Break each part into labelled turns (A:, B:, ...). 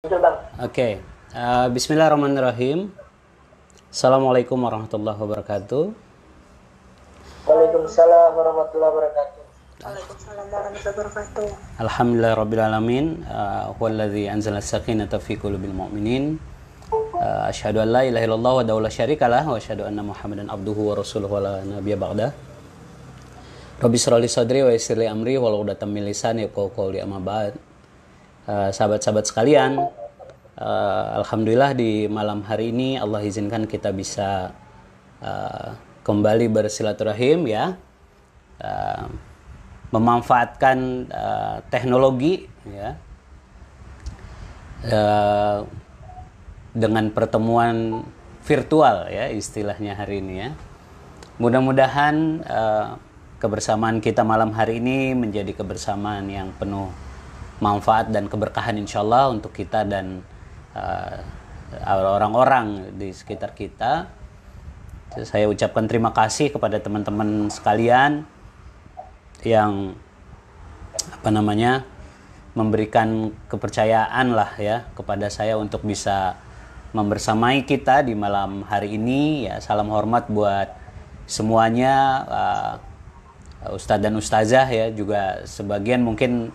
A: Betul bang.
B: Oke, Bismillahirrahmanirrahim. Assalamualaikum warahmatullahi wabarakatuh.
A: Waalaikumsalam warahmatullahi wabarakatuh.
C: Waalaikumsalam warahmatullahi wabarakatuh.
B: Alhamdulillahirrabbilalamin. Huwallazi anzala as-sakinata fi qulubil mu'minin. Asyhadu an la ilaha illallah wa la syarikalah wa asyhadu anna Muhammadan abduhu wa rasuluhu wa la nabiyya ba'dah. Rabbi shrah li sadri wa yassir li amri wahlul 'uqdatam min lisani yafqahu qawli, amma ba'd. Sahabat-sahabat sekalian, alhamdulillah di malam hari ini Allah izinkan kita bisa kembali bersilaturahim ya, memanfaatkan teknologi ya, dengan pertemuan virtual ya istilahnya hari ini ya. Mudah-mudahan kebersamaan kita malam hari ini menjadi kebersamaan yang penuh manfaat dan keberkahan insyaallah untuk kita dan orang-orang di sekitar kita. Saya ucapkan terima kasih kepada teman-teman sekalian yang memberikan kepercayaan lah ya kepada saya untuk bisa membersamai kita di malam hari ini ya. Salam hormat buat semuanya, Ustadz dan Ustazah ya, juga sebagian mungkin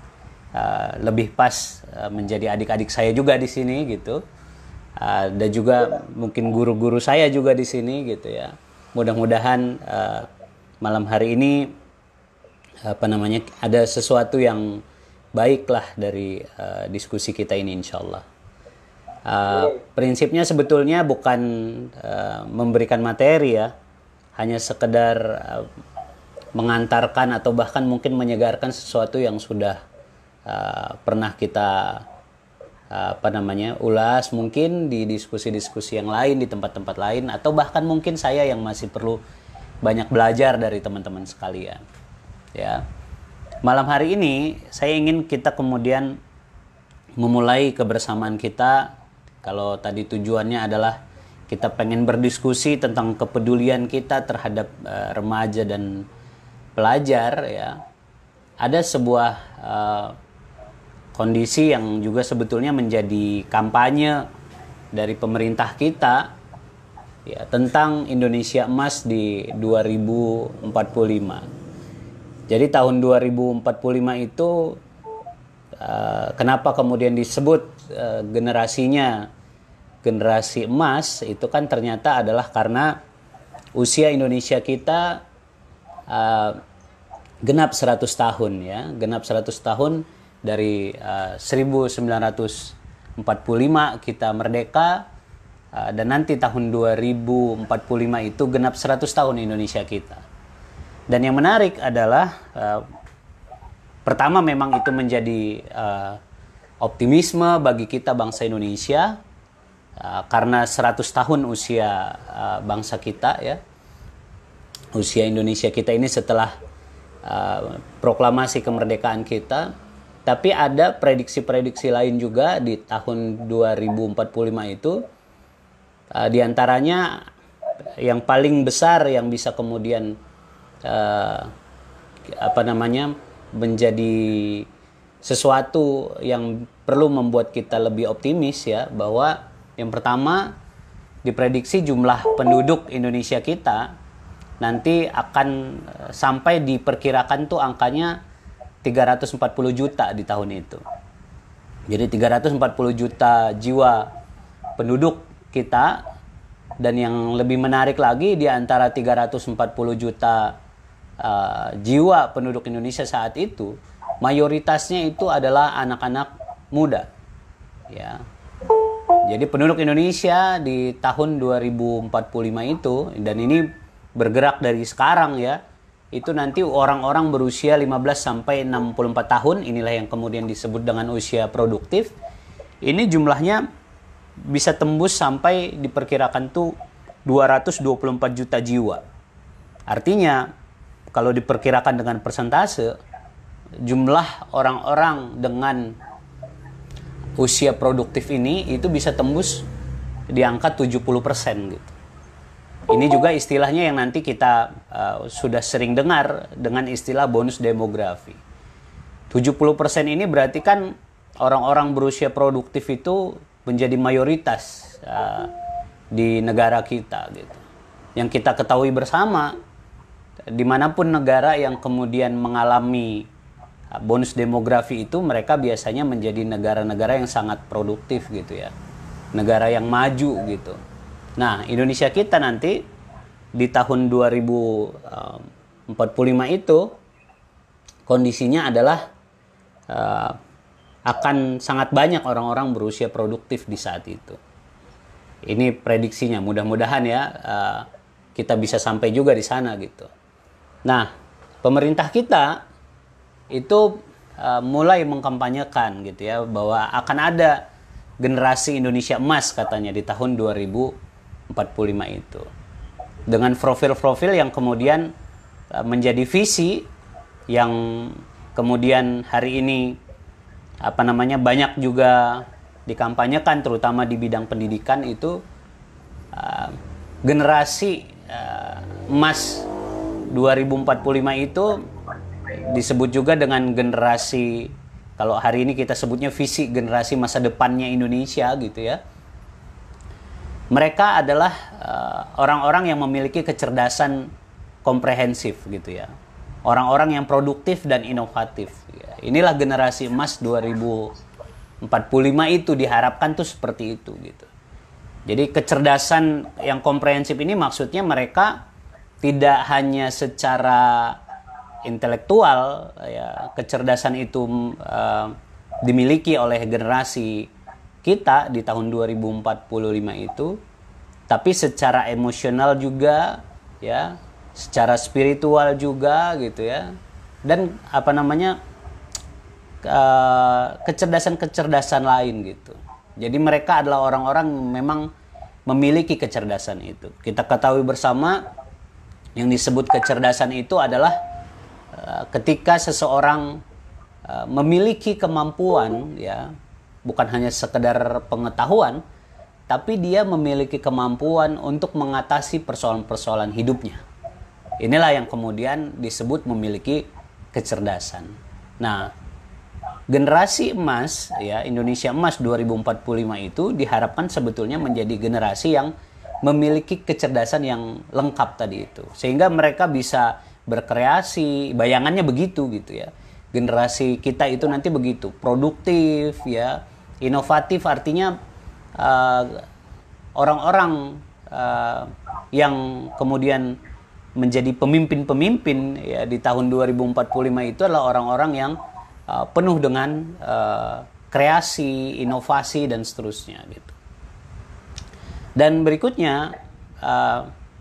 B: lebih pas menjadi adik-adik saya juga di sini gitu, dan juga mungkin guru-guru saya juga di sini gitu ya. Mudah-mudahan malam hari ini ada sesuatu yang baik lah dari diskusi kita ini insyaallah. Prinsipnya sebetulnya bukan memberikan materi ya, hanya sekedar mengantarkan atau bahkan mungkin menyegarkan sesuatu yang sudah pernah kita ulas mungkin di diskusi-diskusi yang lain, di tempat-tempat lain, atau bahkan mungkin saya yang masih perlu banyak belajar dari teman-teman sekalian ya. Malam hari ini saya ingin kita kemudian memulai kebersamaan kita. Kalau tadi tujuannya adalah kita pengen berdiskusi tentang kepedulian kita terhadap remaja dan pelajar ya. Ada sebuah kondisi yang juga sebetulnya menjadi kampanye dari pemerintah kita ya, tentang Indonesia Emas di 2045. Jadi tahun 2045 itu kenapa kemudian disebut generasinya generasi emas, itu kan ternyata adalah karena usia Indonesia kita genap 100 tahun ya, genap 100 tahun dari 1945 kita merdeka, dan nanti tahun 2045 itu genap 100 tahun Indonesia kita. Dan yang menarik adalah pertama memang itu menjadi optimisme bagi kita bangsa Indonesia, karena 100 tahun usia bangsa kita ya, usia Indonesia kita ini setelah proklamasi kemerdekaan kita. Tapi ada prediksi-prediksi lain juga di tahun 2045 itu, diantaranya yang paling besar yang bisa kemudian menjadi sesuatu yang perlu membuat kita lebih optimis ya, bahwa yang pertama diprediksi jumlah penduduk Indonesia kita nanti akan sampai diperkirakan tuh angkanya 340 juta di tahun itu. Jadi 340 juta jiwa penduduk kita, dan yang lebih menarik lagi di antara 340 juta jiwa penduduk Indonesia saat itu, mayoritasnya itu adalah anak-anak muda. Ya. Jadi penduduk Indonesia di tahun 2045 itu, dan ini bergerak dari sekarang ya, itu nanti orang-orang berusia 15 sampai 64 tahun, inilah yang kemudian disebut dengan usia produktif. Ini jumlahnya bisa tembus sampai diperkirakan tuh 224 juta jiwa. Artinya kalau diperkirakan dengan persentase, jumlah orang-orang dengan usia produktif ini itu bisa tembus di angka 70% gitu. Ini juga istilahnya yang nanti kita sudah sering dengar dengan istilah bonus demografi. 70% ini berarti kan orang-orang berusia produktif itu menjadi mayoritas di negara kita gitu. Yang kita ketahui bersama, dimanapun negara yang kemudian mengalami bonus demografi itu, mereka biasanya menjadi negara-negara yang sangat produktif gitu ya, negara yang maju gitu. Nah, Indonesia kita nanti di tahun 2045 itu kondisinya adalah akan sangat banyak orang-orang berusia produktif di saat itu. Ini prediksinya, mudah-mudahan ya kita bisa sampai juga di sana gitu. Nah, pemerintah kita itu mulai mengkampanyekan gitu ya, bahwa akan ada generasi Indonesia emas katanya di tahun 2045 itu. Dengan profil-profil yang kemudian menjadi visi yang kemudian hari ini banyak juga dikampanyekan, terutama di bidang pendidikan itu, generasi emas 2045 itu disebut juga dengan generasi, kalau hari ini kita sebutnya visi generasi masa depannya Indonesia gitu ya. Mereka adalah orang-orang yang memiliki kecerdasan komprehensif gitu ya. Orang-orang yang produktif dan inovatif. Ya. Inilah generasi emas 2045 itu diharapkan tuh seperti itu gitu. Jadi kecerdasan yang komprehensif ini maksudnya mereka tidak hanya secara intelektual ya, kecerdasan itu dimiliki oleh generasi kita di tahun 2045 itu, tapi secara emosional juga ya, secara spiritual juga gitu ya, dan kecerdasan-kecerdasan lain gitu. Jadi mereka adalah orang-orang yang memang memiliki kecerdasan itu. Kita ketahui bersama yang disebut kecerdasan itu adalah ketika seseorang memiliki kemampuan ya, bukan hanya sekedar pengetahuan, tapi dia memiliki kemampuan untuk mengatasi persoalan-persoalan hidupnya. Inilah yang kemudian disebut memiliki kecerdasan. Nah, generasi emas ya, Indonesia emas 2045 itu diharapkan sebetulnya menjadi generasi yang memiliki kecerdasan yang lengkap tadi itu, sehingga mereka bisa berkreasi, bayangannya begitu gitu ya. Generasi kita itu nanti begitu, produktif ya, inovatif, artinya orang-orang yang kemudian menjadi pemimpin-pemimpin ya di tahun 2045 itu adalah orang-orang yang penuh dengan kreasi, inovasi dan seterusnya gitu. Dan berikutnya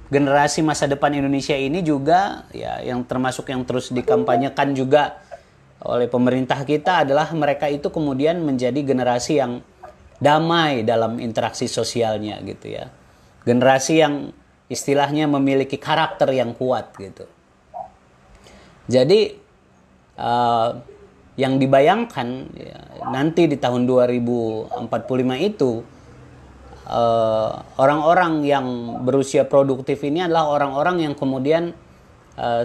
B: generasi masa depan Indonesia ini juga ya, yang termasuk yang terus dikampanyekan juga oleh pemerintah kita adalah mereka itu kemudian menjadi generasi yang damai dalam interaksi sosialnya gitu ya. Generasi yang istilahnya memiliki karakter yang kuat gitu. Jadi yang dibayangkan ya, nanti di tahun 2045 itu orang-orang yang berusia produktif ini adalah orang-orang yang kemudian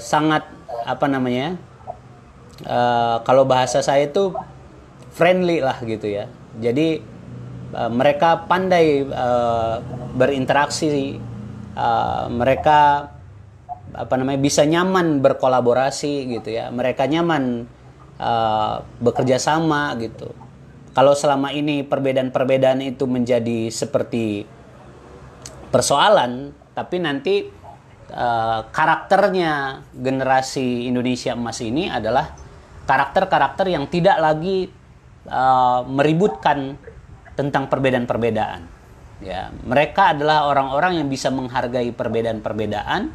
B: sangat kalau bahasa saya itu friendly lah gitu ya. Jadi mereka pandai berinteraksi, mereka bisa nyaman berkolaborasi gitu ya. Mereka nyaman bekerja sama gitu. Kalau selama ini perbedaan-perbedaan itu menjadi seperti persoalan, tapi nanti karakternya generasi Indonesia emas ini adalah karakter-karakter yang tidak lagi meributkan tentang perbedaan-perbedaan. Ya, mereka adalah orang-orang yang bisa menghargai perbedaan-perbedaan,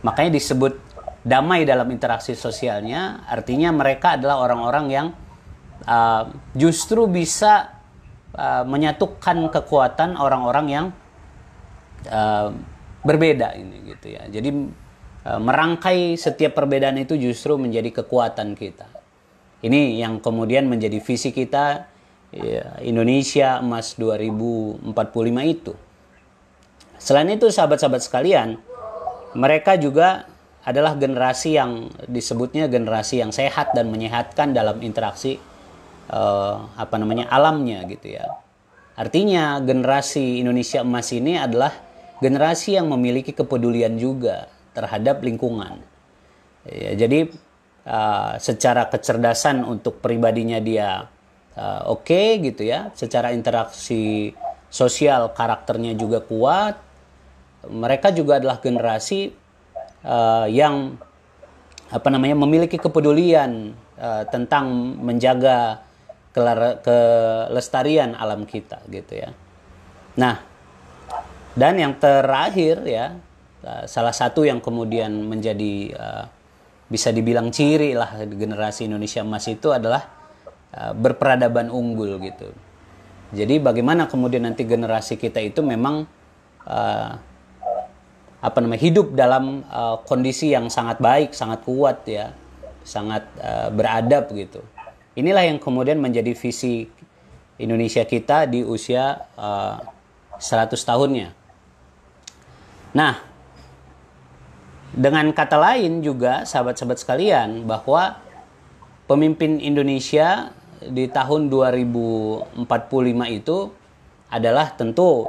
B: makanya disebut damai dalam interaksi sosialnya. Artinya mereka adalah orang-orang yang justru bisa menyatukan kekuatan orang-orang yang berbeda ini gitu ya. Jadi merangkai setiap perbedaan itu justru menjadi kekuatan kita. Ini yang kemudian menjadi visi kita ya, Indonesia Emas 2045 itu. Selain itu sahabat-sahabat sekalian, mereka juga adalah generasi yang disebutnya generasi yang sehat dan menyehatkan dalam interaksi alamnya gitu ya. Artinya generasi Indonesia Emas ini adalah generasi yang memiliki kepedulian juga terhadap lingkungan. Ya, jadi secara kecerdasan untuk pribadinya dia oke gitu ya. Secara interaksi sosial karakternya juga kuat. Mereka juga adalah generasi yang memiliki kepedulian tentang menjaga kelestarian alam kita gitu ya. Nah, dan yang terakhir ya, salah satu yang kemudian menjadi bisa dibilang ciri lah generasi Indonesia Emas itu adalah berperadaban unggul gitu. Jadi bagaimana kemudian nanti generasi kita itu memang hidup dalam kondisi yang sangat baik, sangat kuat ya, sangat beradab gitu. Inilah yang kemudian menjadi visi Indonesia kita di usia 100 tahunnya. Nah, dengan kata lain juga sahabat-sahabat sekalian bahwa pemimpin Indonesia di tahun 2045 itu adalah tentu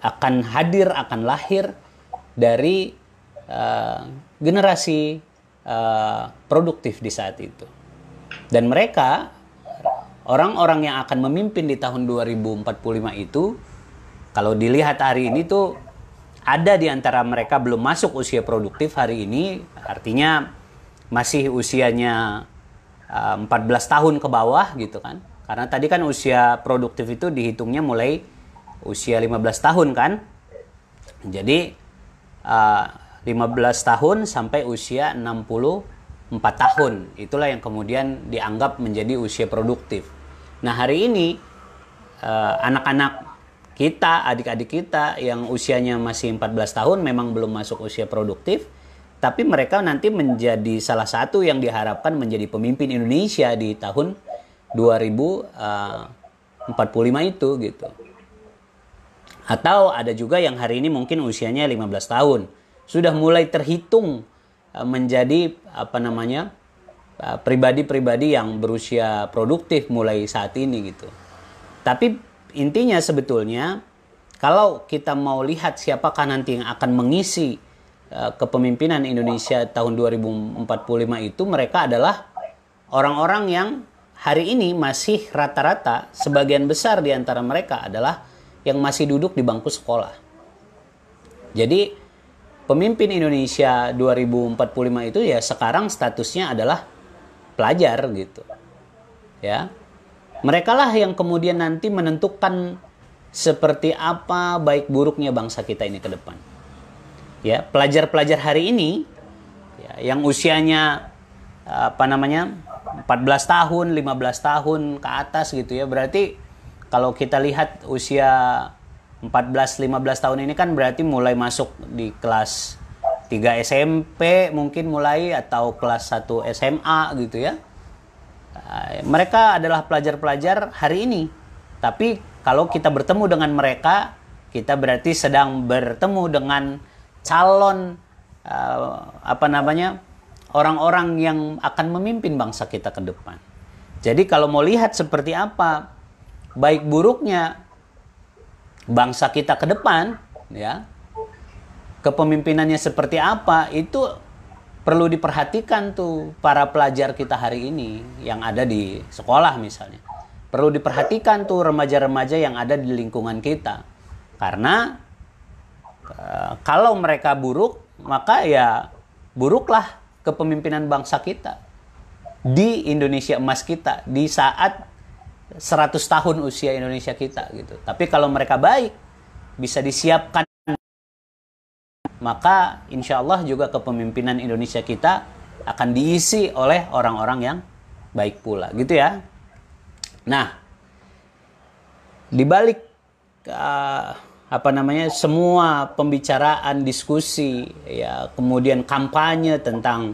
B: akan lahir dari generasi produktif di saat itu. Dan mereka, orang-orang yang akan memimpin di tahun 2045 itu, kalau dilihat hari ini tuh, ada di antara mereka belum masuk usia produktif hari ini, artinya masih usianya 14 tahun ke bawah gitu kan. Karena tadi kan usia produktif itu dihitungnya mulai usia 15 tahun kan. Jadi 15 tahun sampai usia 64 tahun. Itulah yang kemudian dianggap menjadi usia produktif. Nah, hari ini anak-anak kita, adik-adik kita yang usianya masih 14 tahun memang belum masuk usia produktif, tapi mereka nanti menjadi salah satu yang diharapkan menjadi pemimpin Indonesia di tahun 2045 itu gitu. Atau ada juga yang hari ini mungkin usianya 15 tahun. Sudah mulai terhitung menjadi pribadi-pribadi yang berusia produktif mulai saat ini gitu. Tapi intinya sebetulnya kalau kita mau lihat siapakah nanti yang akan mengisi kepemimpinan Indonesia tahun 2045 itu, mereka adalah orang-orang yang hari ini masih rata-rata sebagian besar di antara mereka adalah yang masih duduk di bangku sekolah. Jadi pemimpin Indonesia 2045 itu ya sekarang statusnya adalah pelajar gitu. Ya. Mereka lah yang kemudian nanti menentukan seperti apa baik buruknya bangsa kita ini ke depan. Ya, pelajar-pelajar hari ini ya, yang usianya 14 tahun, 15 tahun ke atas gitu ya. Berarti kalau kita lihat usia 14-15 tahun ini kan berarti mulai masuk di kelas 3 SMP mungkin mulai, atau kelas 1 SMA gitu ya. Mereka adalah pelajar-pelajar hari ini. Tapi kalau kita bertemu dengan mereka, kita berarti sedang bertemu dengan calon orang-orang yang akan memimpin bangsa kita ke depan. Jadi kalau mau lihat seperti apa baik buruknya bangsa kita ke depan, ya, kepemimpinannya seperti apa, itu perlu diperhatikan tuh para pelajar kita hari ini yang ada di sekolah misalnya. Perlu diperhatikan tuh remaja-remaja yang ada di lingkungan kita. Karena kalau mereka buruk, maka ya buruklah kepemimpinan bangsa kita di Indonesia emas kita di saat 100 tahun usia Indonesia kita gitu. Tapi kalau mereka baik, bisa disiapkan, maka insya Allah juga kepemimpinan Indonesia kita akan diisi oleh orang-orang yang baik pula gitu ya. Nah, di balik semua pembicaraan, diskusi ya, kemudian kampanye tentang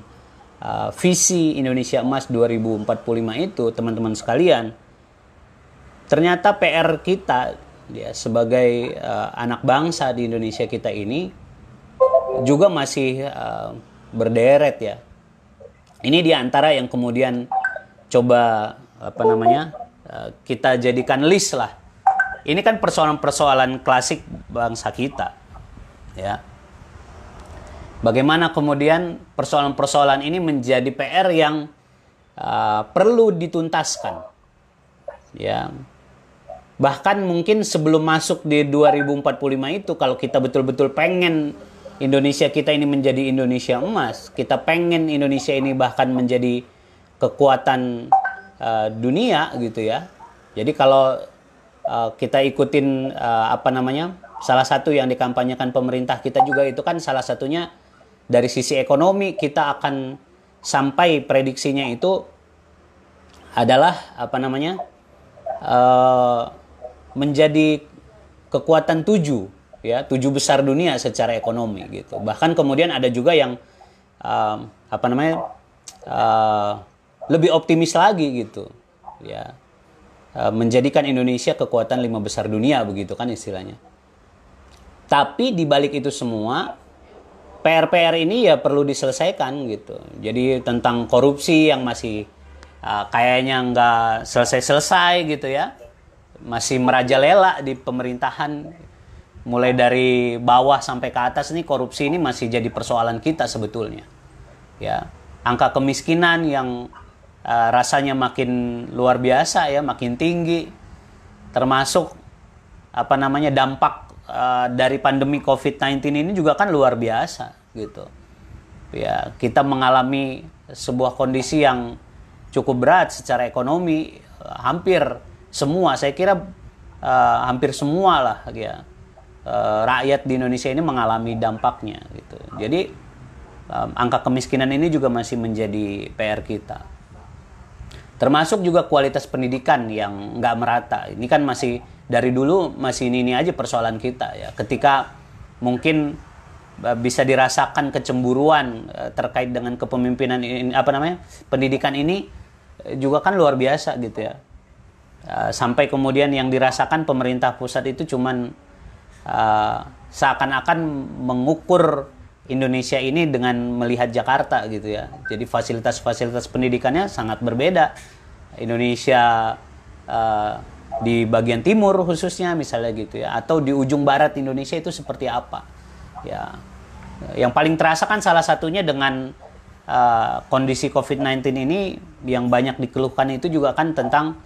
B: visi Indonesia Emas 2045 itu, teman-teman sekalian, ternyata PR kita ya, sebagai anak bangsa di Indonesia kita ini juga masih berderet ya. Ini diantara yang kemudian coba kita jadikan list lah. Ini kan persoalan-persoalan klasik bangsa kita, ya. Bagaimana kemudian persoalan-persoalan ini menjadi PR yang perlu dituntaskan, ya. Bahkan mungkin sebelum masuk di 2045 itu, kalau kita betul-betul pengen Indonesia kita ini menjadi Indonesia emas, kita pengen Indonesia ini bahkan menjadi kekuatan dunia gitu ya. Jadi kalau kita ikutin salah satu yang dikampanyekan pemerintah kita juga itu kan salah satunya dari sisi ekonomi kita akan sampai prediksinya itu adalah menjadi kekuatan 7 besar dunia secara ekonomi gitu. Bahkan kemudian ada juga yang lebih optimis lagi gitu, ya, menjadikan Indonesia kekuatan 5 besar dunia begitu kan istilahnya. Tapi di balik itu semua PR ini ya perlu diselesaikan gitu. Jadi tentang korupsi yang masih kayaknya nggak selesai gitu ya, masih merajalela di pemerintahan, mulai dari bawah sampai ke atas nih korupsi ini masih jadi persoalan kita sebetulnya, ya. Angka kemiskinan yang rasanya makin luar biasa ya, makin tinggi, termasuk dampak dari pandemi COVID-19 ini juga kan luar biasa gitu. Ya, kita mengalami sebuah kondisi yang cukup berat secara ekonomi, hampir semua, saya kira hampir semua lah ya, rakyat di Indonesia ini mengalami dampaknya gitu. Jadi angka kemiskinan ini juga masih menjadi PR kita. Termasuk juga kualitas pendidikan yang nggak merata. Ini kan masih dari dulu masih ini aja persoalan kita ya. Ketika mungkin bisa dirasakan kecemburuan terkait dengan kepemimpinan ini, pendidikan ini juga kan luar biasa gitu ya. Sampai kemudian yang dirasakan pemerintah pusat itu cuman seakan-akan mengukur Indonesia ini dengan melihat Jakarta gitu ya. Jadi fasilitas-fasilitas pendidikannya sangat berbeda. Indonesia di bagian timur khususnya misalnya gitu ya, atau di ujung barat Indonesia itu seperti apa. Ya. Yang paling terasa kan salah satunya dengan kondisi COVID-19 ini yang banyak dikeluhkan itu juga kan tentang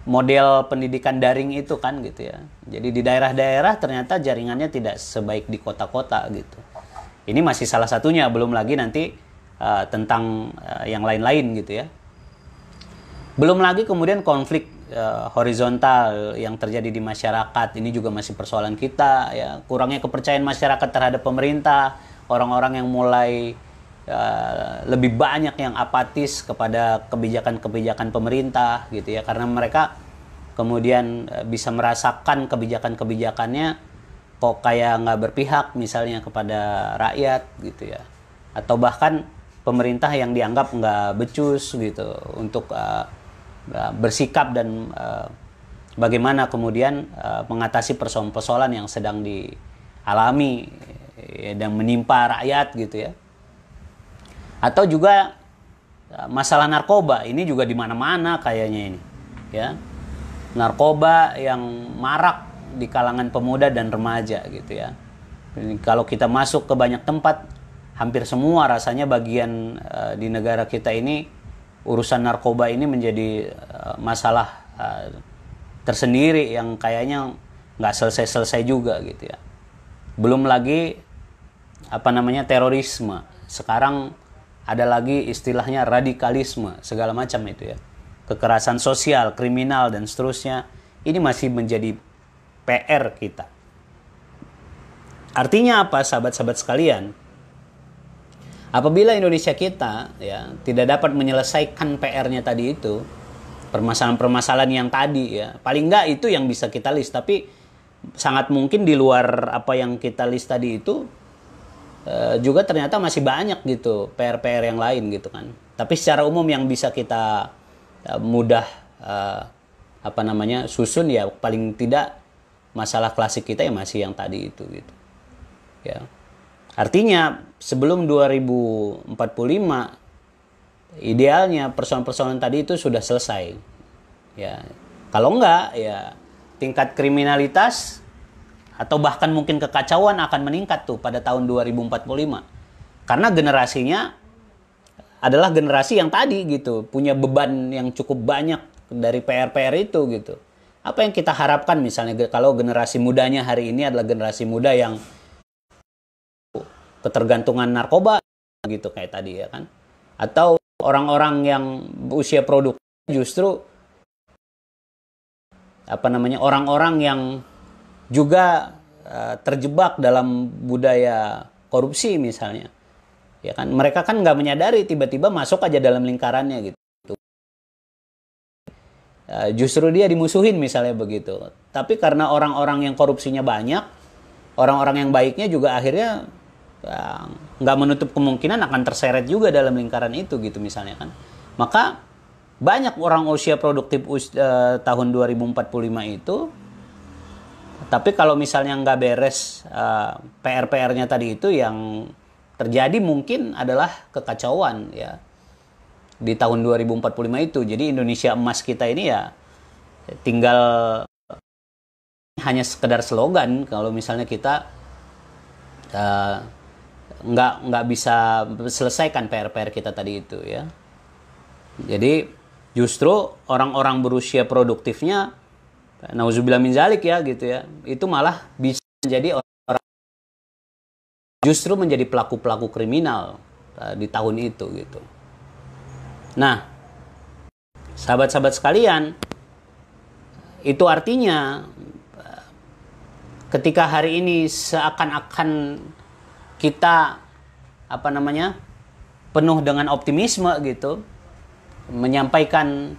B: model pendidikan daring itu kan gitu ya. Jadi di daerah-daerah ternyata jaringannya tidak sebaik di kota-kota gitu. Ini masih salah satunya, belum lagi nanti tentang yang lain-lain gitu ya. Belum lagi kemudian konflik horizontal yang terjadi di masyarakat, ini juga masih persoalan kita ya. Kurangnya kepercayaan masyarakat terhadap pemerintah, orang-orang yang mulai lebih banyak yang apatis kepada kebijakan-kebijakan pemerintah gitu ya, karena mereka kemudian bisa merasakan kebijakan-kebijakannya kok kayak nggak berpihak misalnya kepada rakyat gitu ya, atau bahkan pemerintah yang dianggap nggak becus gitu untuk bersikap dan bagaimana kemudian mengatasi persoalan-persoalan yang sedang dialami dan menimpa rakyat gitu ya. Atau juga masalah narkoba, ini juga di mana-mana kayaknya ini, ya. Narkoba yang marak di kalangan pemuda dan remaja gitu ya. Ini kalau kita masuk ke banyak tempat, hampir semua rasanya bagian di negara kita ini urusan narkoba ini menjadi masalah tersendiri yang kayaknya nggak selesai-selesai juga gitu ya. Belum lagi terorisme. Sekarang ada lagi istilahnya radikalisme, segala macam itu ya. Kekerasan sosial, kriminal, dan seterusnya. Ini masih menjadi PR kita. Artinya apa, sahabat-sahabat sekalian? Apabila Indonesia kita ya tidak dapat menyelesaikan PR-nya tadi itu, permasalahan-permasalahan yang tadi ya, paling enggak itu yang bisa kita list, tapi sangat mungkin di luar apa yang kita list tadi itu juga ternyata masih banyak gitu PR-PR yang lain gitu kan. Tapi secara umum yang bisa kita mudah susun ya paling tidak masalah klasik kita ya masih yang tadi itu gitu. Ya. Artinya sebelum 2045 idealnya persoalan-persoalan tadi itu sudah selesai. Ya, kalau enggak ya tingkat kriminalitas atau bahkan mungkin kekacauan akan meningkat tuh pada tahun 2045. Karena generasinya adalah generasi yang tadi gitu, punya beban yang cukup banyak dari PR-PR itu gitu. Apa yang kita harapkan misalnya kalau generasi mudanya hari ini adalah generasi muda yang ketergantungan narkoba gitu kayak tadi ya kan. Atau orang-orang yang usia produktif justru orang-orang yang juga terjebak dalam budaya korupsi misalnya. Ya kan, mereka kan nggak menyadari tiba-tiba masuk aja dalam lingkarannya gitu. Justru dia dimusuhin misalnya begitu. Tapi karena orang-orang yang korupsinya banyak, orang-orang yang baiknya juga akhirnya nggak menutup kemungkinan akan terseret juga dalam lingkaran itu gitu misalnya kan. Maka banyak orang usia produktif tahun 2045 itu, tapi kalau misalnya nggak beres PR-PR-nya tadi itu, yang terjadi mungkin adalah kekacauan ya di tahun 2045 itu. Jadi Indonesia emas kita ini ya tinggal hanya sekedar slogan kalau misalnya kita nggak bisa selesaikan PR-PR kita tadi itu ya. Jadi justru orang-orang berusia produktifnya, nauzubillah min zalik ya gitu ya, itu malah bisa menjadi justru menjadi pelaku-pelaku kriminal di tahun itu gitu. Nah, sahabat-sahabat sekalian, itu artinya ketika hari ini seakan-akan kita penuh dengan optimisme gitu, menyampaikan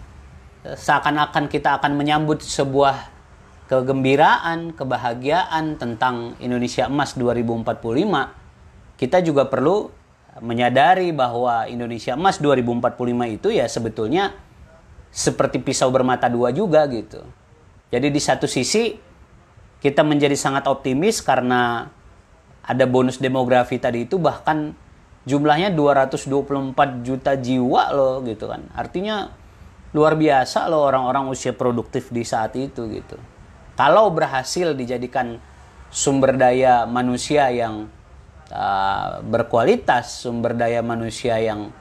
B: seakan-akan kita akan menyambut sebuah kegembiraan, kebahagiaan tentang Indonesia Emas 2045, kita juga perlu menyadari bahwa Indonesia Emas 2045 itu ya sebetulnya seperti pisau bermata dua juga gitu. Jadi di satu sisi kita menjadi sangat optimis karena ada bonus demografi tadi itu, bahkan jumlahnya 224 juta jiwa loh gitu kan. Artinya luar biasa loh orang-orang usia produktif di saat itu gitu. Kalau berhasil dijadikan sumber daya manusia yang berkualitas, sumber daya manusia yang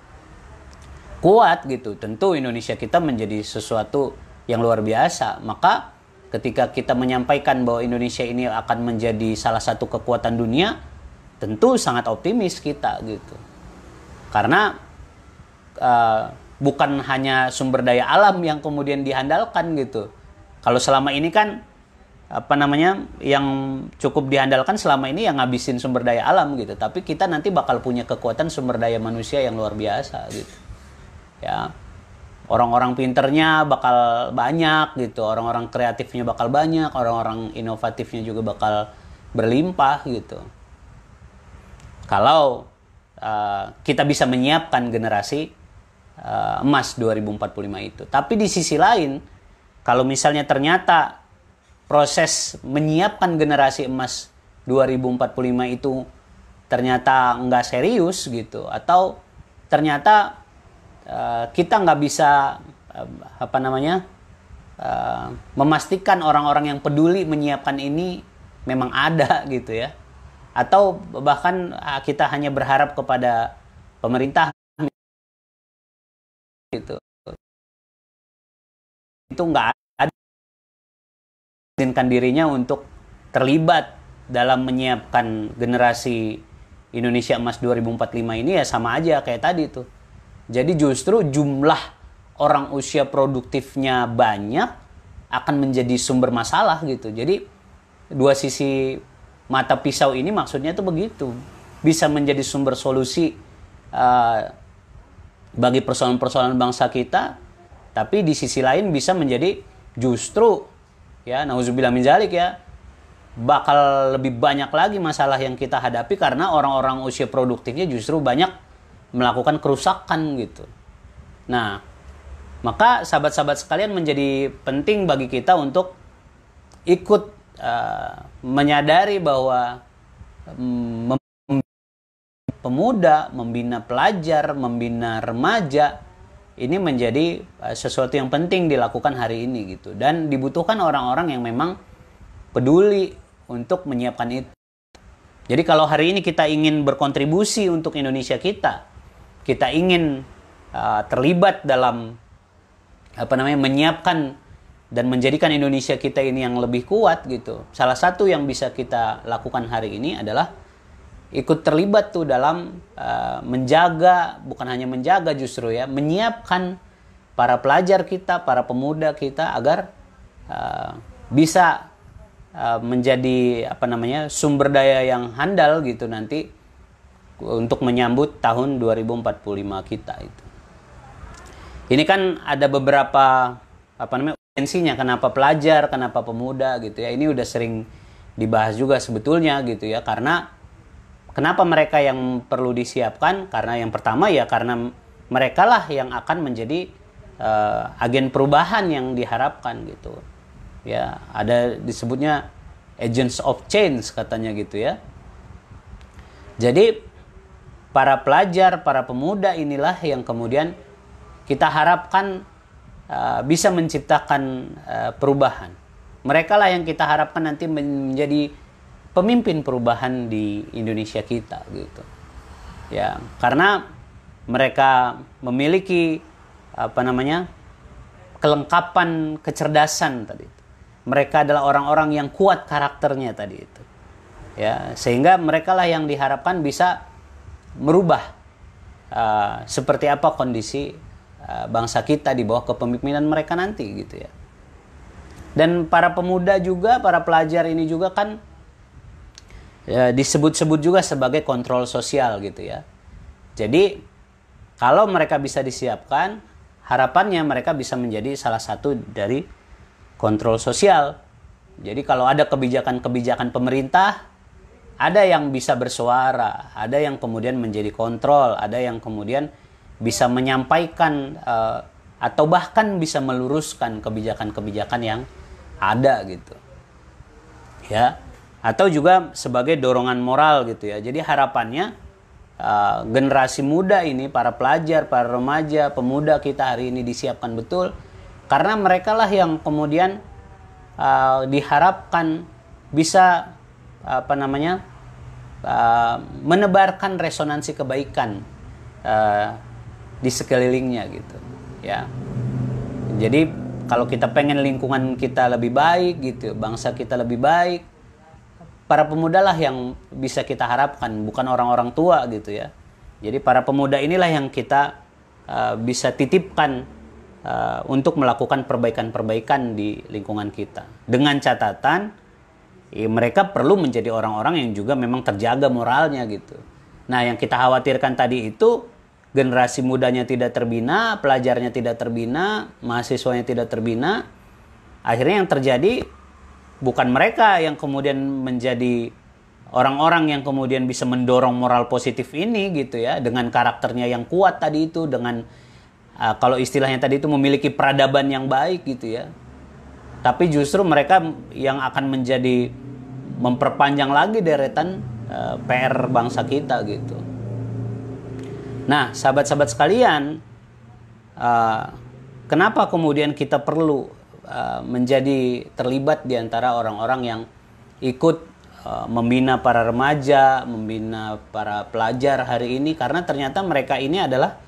B: kuat gitu, tentu Indonesia kita menjadi sesuatu yang luar biasa. Maka ketika kita menyampaikan bahwa Indonesia ini akan menjadi salah satu kekuatan dunia, tentu sangat optimis kita gitu. Karena bukan hanya sumber daya alam yang kemudian diandalkan gitu. Kalau selama ini kan yang cukup diandalkan selama ini yang ngabisin sumber daya alam gitu. Tapi kita nanti bakal punya kekuatan sumber daya manusia yang luar biasa gitu. Ya. Orang-orang pinternya bakal banyak gitu, orang-orang kreatifnya bakal banyak, orang-orang inovatifnya juga bakal berlimpah gitu. Kalau kita bisa menyiapkan generasi emas 2045 itu. Tapi di sisi lain, kalau misalnya ternyata proses menyiapkan generasi emas 2045 itu ternyata nggak serius gitu, atau ternyata kita nggak bisa memastikan orang-orang yang peduli menyiapkan ini memang ada gitu ya, atau bahkan kita hanya berharap kepada pemerintah gitu, itu nggak ada mengizinkan dirinya untuk terlibat dalam menyiapkan generasi Indonesia Emas 2045 ini, ya sama aja kayak tadi tuh. Jadi justru jumlah orang usia produktifnya banyak akan menjadi sumber masalah gitu. Jadi dua sisi mata pisau ini maksudnya tuh begitu. Bisa menjadi sumber solusi bagi persoalan-persoalan bangsa kita, tapi di sisi lain bisa menjadi justru ya nauzubillah min zalik ya, bakal lebih banyak lagi masalah yang kita hadapi karena orang-orang usia produktifnya justru banyak melakukan kerusakan gitu. Nah, maka sahabat-sahabat sekalian menjadi penting bagi kita untuk ikut menyadari bahwa pemuda, membina pelajar, membina remaja, ini menjadi sesuatu yang penting dilakukan hari ini gitu. Dan dibutuhkan orang-orang yang memang peduli untuk menyiapkan itu. Jadi kalau hari ini kita ingin berkontribusi untuk Indonesia kita ingin terlibat dalam menyiapkan dan menjadikan Indonesia kita ini yang lebih kuat gitu. Salah satu yang bisa kita lakukan hari ini adalah ikut terlibat tuh dalam menjaga, bukan hanya menjaga justru ya, menyiapkan para pelajar kita, para pemuda kita agar bisa menjadi sumber daya yang handal gitu nanti untuk menyambut tahun 2045 kita itu. Ini kan ada beberapa urgensinya, kenapa pelajar, kenapa pemuda gitu ya. Ini udah sering dibahas juga sebetulnya gitu ya, karena kenapa mereka yang perlu disiapkan? Karena yang pertama ya karena mereka lah yang akan menjadi agen perubahan yang diharapkan gitu. Ya, ada disebutnya agents of change katanya gitu ya. Jadi para pelajar, para pemuda inilah yang kemudian kita harapkan bisa menciptakan perubahan. Mereka lah yang kita harapkan nanti menjadi pemimpin perubahan di Indonesia kita gitu. Ya, karena mereka memiliki kelengkapan kecerdasan tadi. Mereka adalah orang-orang yang kuat karakternya tadi itu. Ya, sehingga mereka lah yang diharapkan bisa merubah seperti apa kondisi bangsa kita di bawah kepemimpinan mereka nanti gitu ya. Dan para pemuda juga, para pelajar ini juga kan disebut-sebut juga sebagai kontrol sosial gitu ya. Jadi kalau mereka bisa disiapkan, harapannya mereka bisa menjadi salah satu dari kontrol sosial. Jadi kalau ada kebijakan-kebijakan pemerintah, ada yang bisa bersuara, ada yang kemudian menjadi kontrol, ada yang kemudian bisa menyampaikan atau bahkan bisa meluruskan kebijakan-kebijakan yang ada gitu. Ya, atau juga sebagai dorongan moral gitu ya. Jadi harapannya generasi muda ini, para pelajar, para remaja, pemuda kita hari ini disiapkan betul, karena mereka lah yang kemudian diharapkan bisa menebarkan resonansi kebaikan di sekelilingnya gitu ya. Jadi kalau kita pengen lingkungan kita lebih baik gitu, bangsa kita lebih baik, para pemuda lah yang bisa kita harapkan, bukan orang-orang tua gitu ya. Jadi para pemuda inilah yang kita bisa titipkan untuk melakukan perbaikan-perbaikan di lingkungan kita. Dengan catatan mereka perlu menjadi orang-orang yang juga memang terjaga moralnya gitu. Nah, yang kita khawatirkan tadi itu generasi mudanya tidak terbina, pelajarnya tidak terbina, mahasiswanya tidak terbina. Akhirnya yang terjadi bukan mereka yang kemudian menjadi orang-orang yang kemudian bisa mendorong moral positif ini gitu ya, dengan karakternya yang kuat tadi itu, dengan kalau istilahnya tadi itu memiliki peradaban yang baik gitu ya. Tapi justru mereka yang akan menjadi memperpanjang lagi deretan PR bangsa kita gitu. Nah, sahabat-sahabat sekalian, kenapa kemudian kita perlu menjadi terlibat di antara orang-orang yang ikut membina para remaja, membina para pelajar hari ini? Karena ternyata mereka ini adalah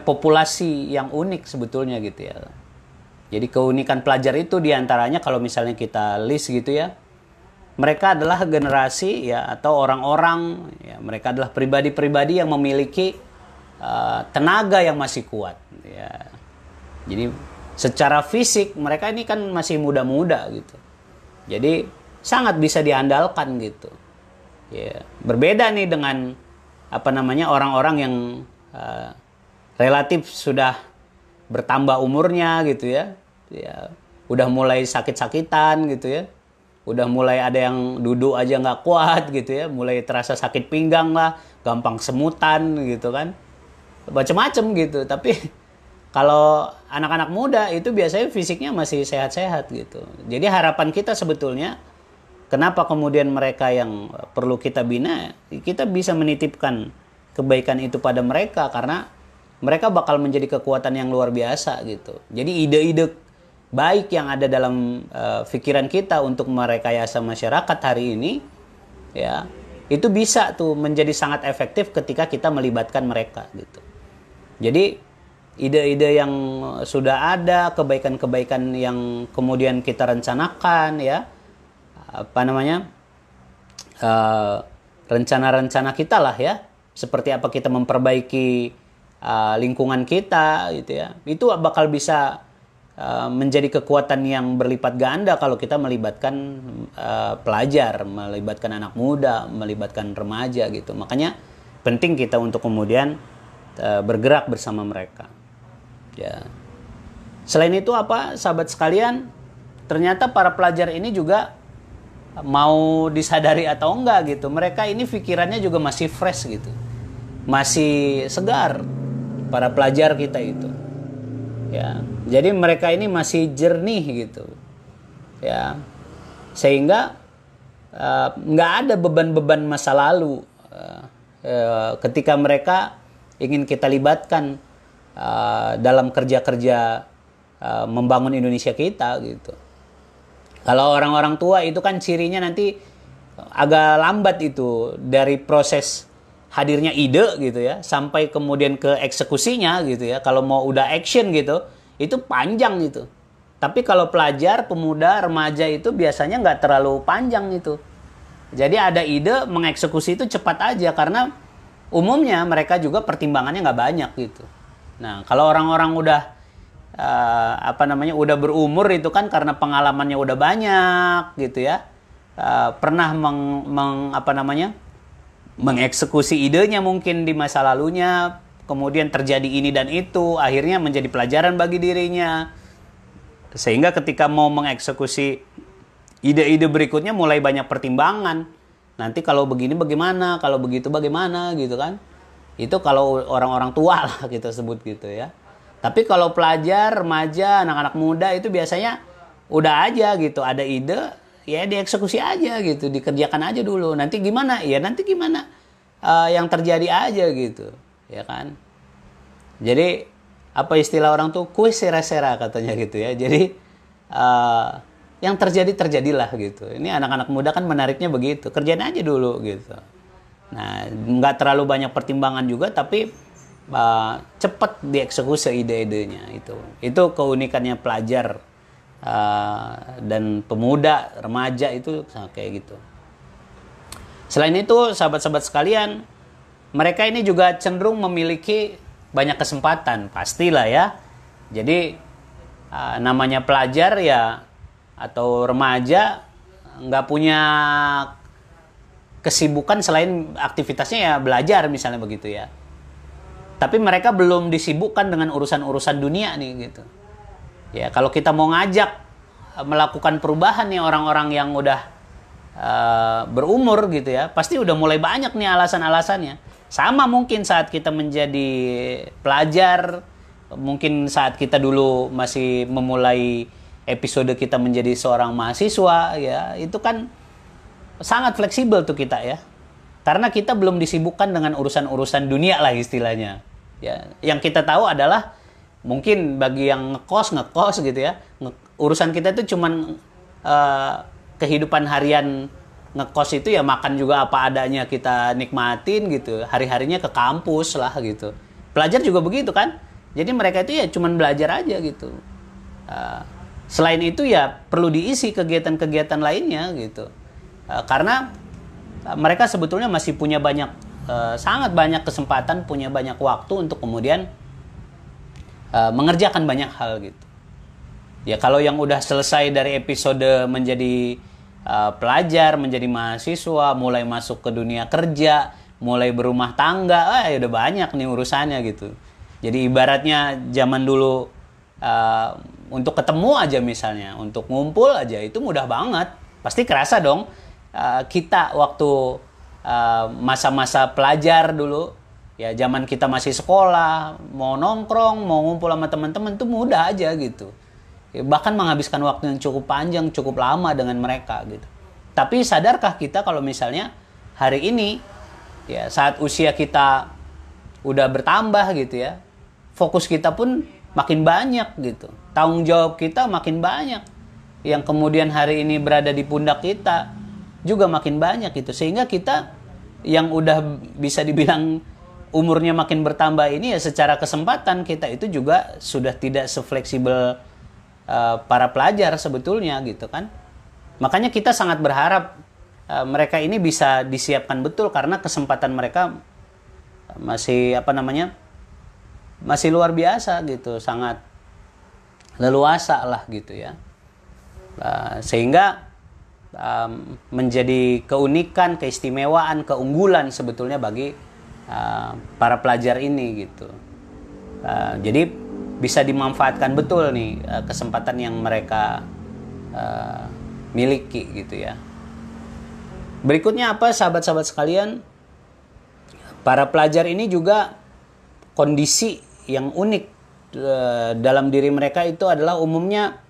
B: populasi yang unik sebetulnya gitu ya. Jadi keunikan pelajar itu diantaranya kalau misalnya kita list gitu ya, mereka adalah generasi ya atau orang-orang ya, mereka adalah pribadi-pribadi yang memiliki tenaga yang masih kuat ya. Jadi secara fisik mereka ini kan masih muda-muda gitu. Jadi sangat bisa diandalkan gitu. Ya, berbeda nih dengan orang-orang yang relatif sudah bertambah umurnya gitu ya. Ya, udah mulai sakit-sakitan gitu ya. Udah mulai ada yang duduk aja nggak kuat gitu ya, mulai terasa sakit pinggang lah, gampang semutan gitu kan, macem-macem gitu. Tapi kalau anak-anak muda itu biasanya fisiknya masih sehat-sehat gitu. Jadi harapan kita sebetulnya kenapa kemudian mereka yang perlu kita bina, kita bisa menitipkan kebaikan itu pada mereka karena mereka bakal menjadi kekuatan yang luar biasa gitu. Jadi ide-ide baik yang ada dalam pikiran kita untuk merekayasa masyarakat hari ini, ya itu bisa tuh menjadi sangat efektif ketika kita melibatkan mereka gitu. Jadi ide-ide yang sudah ada, kebaikan-kebaikan yang kemudian kita rencanakan, ya rencana-rencana kita lah ya, seperti apa kita memperbaiki lingkungan kita gitu ya, itu bakal bisa menjadi kekuatan yang berlipat ganda kalau kita melibatkan pelajar, melibatkan anak muda, melibatkan remaja gitu. Makanya penting kita untuk kemudian bergerak bersama mereka. Ya. Selain itu sahabat sekalian, ternyata para pelajar ini juga mau disadari atau enggak gitu, mereka ini pikirannya juga masih fresh gitu, masih segar para pelajar kita itu. Ya, jadi mereka ini masih jernih gitu, ya, sehingga nggak ada beban-beban masa lalu ketika mereka ingin kita libatkan dalam kerja-kerja membangun Indonesia kita gitu. Kalau orang-orang tua itu kan cirinya nanti agak lambat itu dari proses hadirnya ide gitu ya, sampai kemudian ke eksekusinya gitu ya. Kalau mau udah action gitu, itu panjang gitu. Tapi kalau pelajar, pemuda, remaja itu biasanya nggak terlalu panjang itu. Jadi ada ide, mengeksekusi itu cepat aja karena umumnya mereka juga pertimbangannya nggak banyak gitu. Nah, kalau orang-orang udah udah berumur itu kan karena pengalamannya udah banyak gitu ya. Pernah mengeksekusi idenya mungkin di masa lalunya, kemudian terjadi ini dan itu, akhirnya menjadi pelajaran bagi dirinya. Sehingga ketika mau mengeksekusi ide-ide berikutnya mulai banyak pertimbangan. Nanti kalau begini bagaimana, kalau begitu bagaimana gitu kan. Itu kalau orang-orang tua lah kita sebut gitu ya. Tapi kalau pelajar, remaja, anak-anak muda itu biasanya udah aja gitu, ada ide, ya dieksekusi aja gitu, dikerjakan aja dulu. Nanti gimana? Ya nanti gimana yang terjadi aja gitu, ya kan? Jadi apa istilah orang tuh, kue sera-sera katanya gitu ya. Jadi yang terjadilah gitu. Ini anak-anak muda kan menariknya begitu, kerjain aja dulu gitu. Nah, nggak terlalu banyak pertimbangan juga, tapi cepat dieksekusi ide-idenya itu. Itu keunikannya pelajar. Dan pemuda, remaja itu kayak gitu. Selain itu, sahabat-sahabat sekalian, mereka ini juga cenderung memiliki banyak kesempatan, pastilah ya. Jadi namanya pelajar ya atau remaja nggak punya kesibukan selain aktivitasnya ya belajar misalnya begitu ya. Tapi mereka belum disibukkan dengan urusan-urusan dunia nih gitu. Ya, kalau kita mau ngajak melakukan perubahan nih orang-orang yang udah berumur gitu ya, pasti udah mulai banyak nih alasan-alasannya. Sama mungkin saat kita menjadi pelajar, mungkin saat kita dulu masih memulai episode kita menjadi seorang mahasiswa, ya itu kan sangat fleksibel tuh kita ya. Karena kita belum disibukkan dengan urusan-urusan dunia lah istilahnya. Ya, yang kita tahu adalah mungkin bagi yang ngekos gitu ya, urusan kita itu cuman kehidupan harian ngekos itu ya makan juga apa adanya kita nikmatin gitu, hari-harinya ke kampus lah gitu. Pelajar juga begitu kan, jadi mereka itu ya cuman belajar aja gitu. Selain itu ya perlu diisi kegiatan-kegiatan lainnya gitu, karena mereka sebetulnya masih punya sangat banyak kesempatan, punya banyak waktu untuk kemudian mengerjakan banyak hal gitu. Ya kalau yang udah selesai dari episode menjadi pelajar, menjadi mahasiswa, mulai masuk ke dunia kerja, mulai berumah tangga, ya udah banyak nih urusannya gitu. Jadi ibaratnya zaman dulu untuk ketemu aja misalnya, untuk ngumpul aja itu mudah banget. Pasti kerasa dong kita waktu masa-masa pelajar dulu. Ya zaman kita masih sekolah, mau nongkrong, mau ngumpul sama teman-teman tuh mudah aja gitu. Ya, bahkan menghabiskan waktu yang cukup panjang, cukup lama dengan mereka gitu. Tapi sadarkah kita kalau misalnya hari ini ya saat usia kita udah bertambah gitu ya, fokus kita pun makin banyak gitu. Tanggung jawab kita makin banyak. Yang kemudian hari ini berada di pundak kita juga makin banyak gitu. Sehingga kita yang udah bisa dibilang umurnya makin bertambah ini ya secara kesempatan kita itu juga sudah tidak sefleksibel para pelajar sebetulnya gitu kan. Makanya kita sangat berharap mereka ini bisa disiapkan betul karena kesempatan mereka masih masih luar biasa gitu, sangat leluasa lah gitu ya. Sehingga menjadi keunikan, keistimewaan, keunggulan sebetulnya bagi para pelajar ini gitu. Jadi bisa dimanfaatkan betul nih kesempatan yang mereka miliki gitu ya. Berikutnya apa sahabat-sahabat sekalian? Para pelajar ini juga kondisi yang unik dalam diri mereka itu adalah umumnya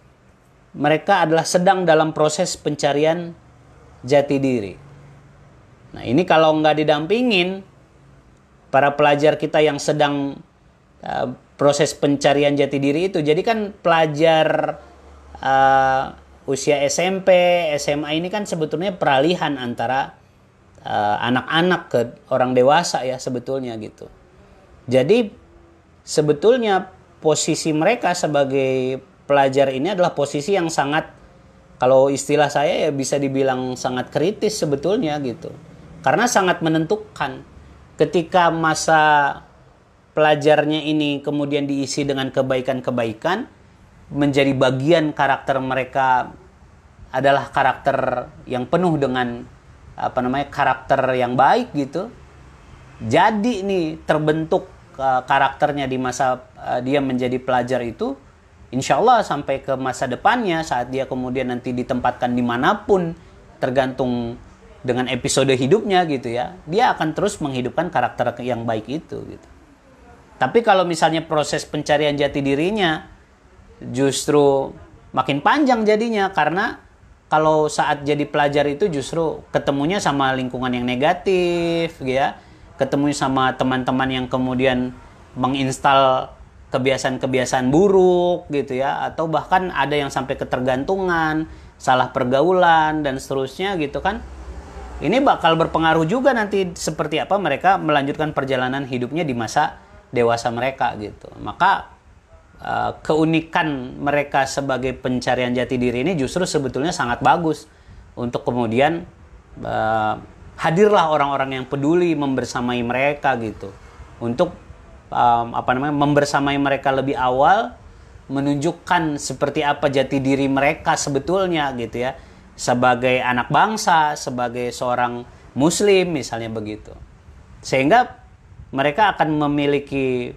B: mereka adalah sedang dalam proses pencarian jati diri. Nah ini kalau nggak didampingin para pelajar kita yang sedang proses pencarian jati diri itu, jadi kan pelajar usia SMP, SMA ini kan sebetulnya peralihan antara anak-anak ke orang dewasa ya sebetulnya gitu. Jadi sebetulnya posisi mereka sebagai pelajar ini adalah posisi yang sangat, kalau istilah saya ya bisa dibilang sangat kritis sebetulnya gitu. Karena sangat menentukan ketika masa pelajarnya ini kemudian diisi dengan kebaikan-kebaikan, menjadi bagian karakter mereka adalah karakter yang penuh dengan karakter yang baik gitu. Jadi nih terbentuk karakternya di masa dia menjadi pelajar itu, insya Allah sampai ke masa depannya saat dia kemudian nanti ditempatkan dimanapun tergantung dengan episode hidupnya gitu ya, dia akan terus menghidupkan karakter yang baik itu gitu. Tapi kalau misalnya proses pencarian jati dirinya justru makin panjang jadinya, karena kalau saat jadi pelajar itu justru ketemunya sama lingkungan yang negatif ya, ketemu sama teman-teman yang kemudian menginstal kebiasaan-kebiasaan buruk gitu ya, atau bahkan ada yang sampai ketergantungan, salah pergaulan dan seterusnya gitu kan. Ini bakal berpengaruh juga nanti seperti apa mereka melanjutkan perjalanan hidupnya di masa dewasa mereka gitu. Maka keunikan mereka sebagai pencarian jati diri ini justru sebetulnya sangat bagus untuk kemudian hadirlah orang-orang yang peduli membersamai mereka gitu, untuk membersamai mereka lebih awal, menunjukkan seperti apa jati diri mereka sebetulnya gitu ya, sebagai anak bangsa, sebagai seorang muslim misalnya begitu. Sehingga mereka akan memiliki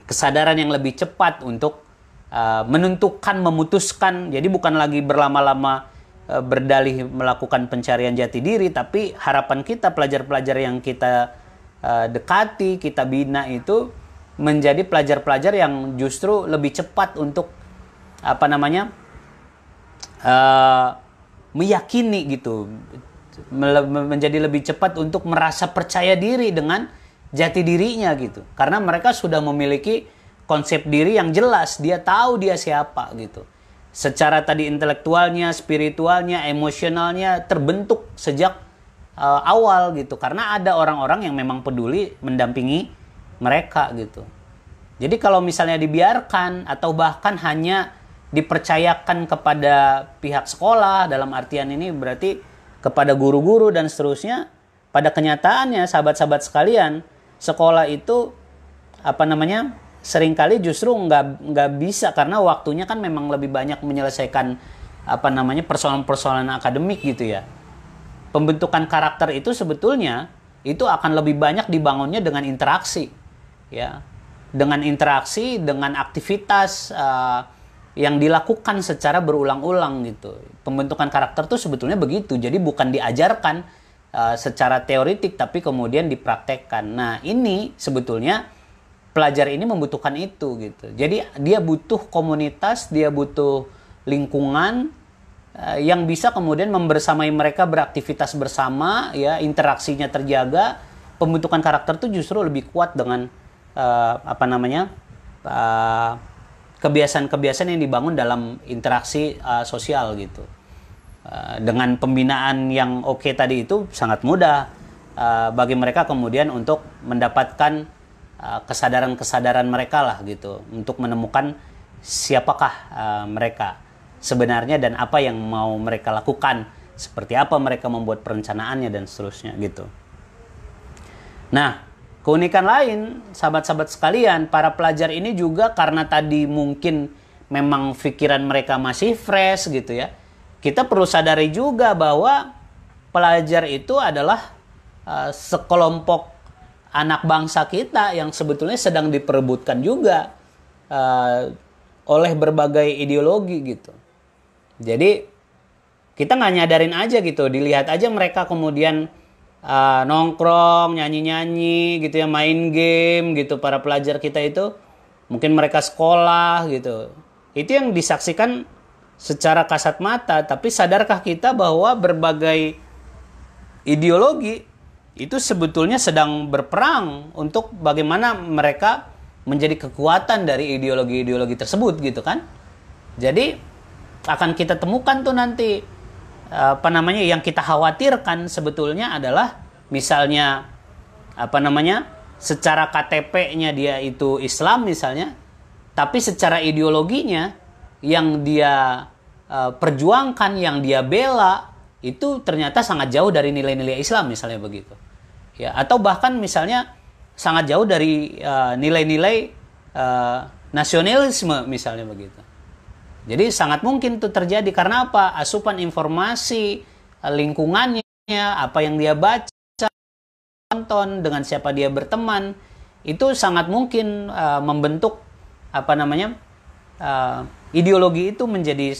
B: kesadaran yang lebih cepat untuk menentukan, memutuskan. Jadi bukan lagi berlama-lama berdalih melakukan pencarian jati diri, tapi harapan kita pelajar-pelajar yang kita dekati, kita bina itu menjadi pelajar-pelajar yang justru lebih cepat untuk meyakini gitu, menjadi lebih cepat untuk merasa percaya diri dengan jati dirinya gitu, karena mereka sudah memiliki konsep diri yang jelas, dia tahu dia siapa gitu, secara tadi intelektualnya, spiritualnya, emosionalnya terbentuk sejak awal gitu, karena ada orang-orang yang memang peduli mendampingi mereka gitu. Jadi kalau misalnya dibiarkan atau bahkan hanya dipercayakan kepada pihak sekolah, dalam artian ini berarti kepada guru-guru dan seterusnya, pada kenyataannya sahabat-sahabat sekalian, sekolah itu seringkali justru nggak bisa, karena waktunya kan memang lebih banyak menyelesaikan persoalan-persoalan akademik gitu ya. Pembentukan karakter itu sebetulnya itu akan lebih banyak dibangunnya dengan interaksi ya, dengan interaksi, dengan aktivitas yang dilakukan secara berulang-ulang gitu. Pembentukan karakter itu sebetulnya begitu, jadi bukan diajarkan secara teoritik tapi kemudian dipraktekkan. Nah ini sebetulnya pelajar ini membutuhkan itu gitu. Jadi dia butuh komunitas, dia butuh lingkungan yang bisa kemudian membersamai mereka beraktivitas bersama, ya, interaksinya terjaga, pembentukan karakter itu justru lebih kuat dengan kebiasaan-kebiasaan yang dibangun dalam interaksi sosial gitu. Dengan pembinaan yang oke tadi itu sangat mudah bagi mereka kemudian untuk mendapatkan kesadaran-kesadaran mereka lah gitu, untuk menemukan siapakah mereka sebenarnya dan apa yang mau mereka lakukan, seperti apa mereka membuat perencanaannya dan seterusnya gitu. Nah, keunikan lain, sahabat-sahabat sekalian, para pelajar ini juga karena tadi mungkin memang pikiran mereka masih fresh gitu ya. Kita perlu sadari juga bahwa pelajar itu adalah sekelompok anak bangsa kita yang sebetulnya sedang diperebutkan juga oleh berbagai ideologi gitu. Jadi kita nggak nyadarin aja gitu, dilihat aja mereka kemudian nongkrong, nyanyi-nyanyi gitu ya, main game gitu. Para pelajar kita itu mungkin mereka sekolah gitu, itu yang disaksikan secara kasat mata. Tapi sadarkah kita bahwa berbagai ideologi itu sebetulnya sedang berperang untuk bagaimana mereka menjadi kekuatan dari ideologi-ideologi tersebut gitu kan. Jadi akan kita temukan tuh nanti yang kita khawatirkan sebetulnya adalah misalnya secara KTP-nya dia itu Islam misalnya, tapi secara ideologinya yang dia perjuangkan, yang dia bela itu ternyata sangat jauh dari nilai-nilai Islam misalnya begitu. Ya, atau bahkan misalnya sangat jauh dari nilai-nilai nasionalisme misalnya begitu. Jadi sangat mungkin itu terjadi karena apa? Asupan informasi, lingkungannya, apa yang dia baca, tonton, dengan siapa dia berteman, itu sangat mungkin membentuk ideologi itu menjadi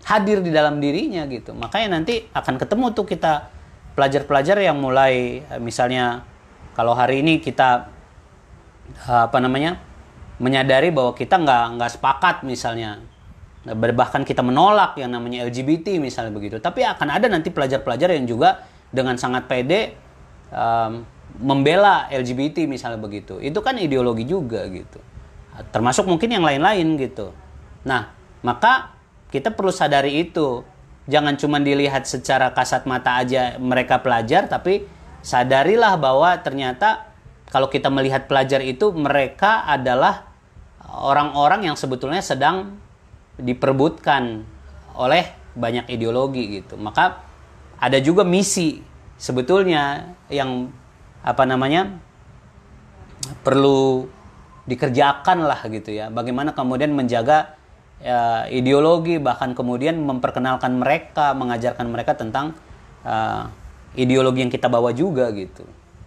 B: hadir di dalam dirinya gitu. Makanya nanti akan ketemu tuh kita pelajar-pelajar yang mulai misalnya kalau hari ini kita menyadari bahwa kita nggak sepakat misalnya, bahkan kita menolak yang namanya LGBT misalnya begitu, tapi akan ada nanti pelajar-pelajar yang juga dengan sangat pede membela LGBT misalnya begitu. Itu kan ideologi juga gitu, termasuk mungkin yang lain-lain gitu. Nah, maka kita perlu sadari itu, jangan cuma dilihat secara kasat mata aja mereka pelajar, tapi sadarilah bahwa ternyata kalau kita melihat pelajar itu, mereka adalah orang-orang yang sebetulnya sedang diperebutkan oleh banyak ideologi gitu. Maka ada juga misi sebetulnya yang perlu dikerjakan lah gitu ya. Bagaimana kemudian menjaga ideologi, bahkan kemudian memperkenalkan mereka, mengajarkan mereka tentang ideologi yang kita bawa juga gitu.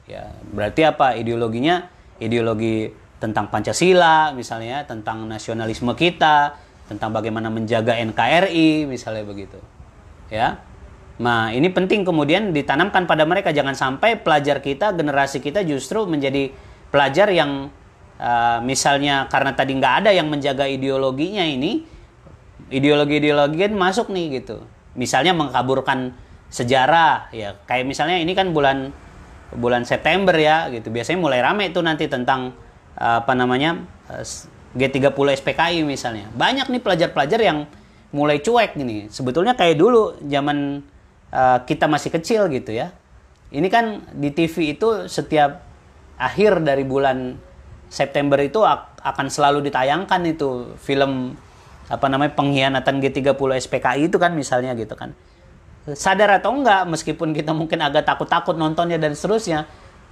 B: Ya, berarti apa ideologinya? Ideologi tentang Pancasila misalnya, tentang nasionalisme kita, tentang bagaimana menjaga NKRI misalnya begitu. Ya. Nah, ini penting kemudian ditanamkan pada mereka, jangan sampai pelajar kita, generasi kita justru menjadi pelajar yang misalnya karena tadi nggak ada yang menjaga ideologinya ini, ideologi-ideologi kan masuk nih gitu. Misalnya mengkaburkan sejarah ya, kayak misalnya ini kan bulan September ya gitu. Biasanya mulai rame tuh nanti tentang G30 SPKI misalnya. Banyak nih pelajar-pelajar yang mulai cuek gini. Sebetulnya kayak dulu zaman kita masih kecil gitu ya. Ini kan di TV itu setiap akhir dari bulan September itu akan selalu ditayangkan itu film pengkhianatan G30 SPKI itu kan misalnya gitu kan. Sadar atau enggak, meskipun kita mungkin agak takut-takut nontonnya dan seterusnya,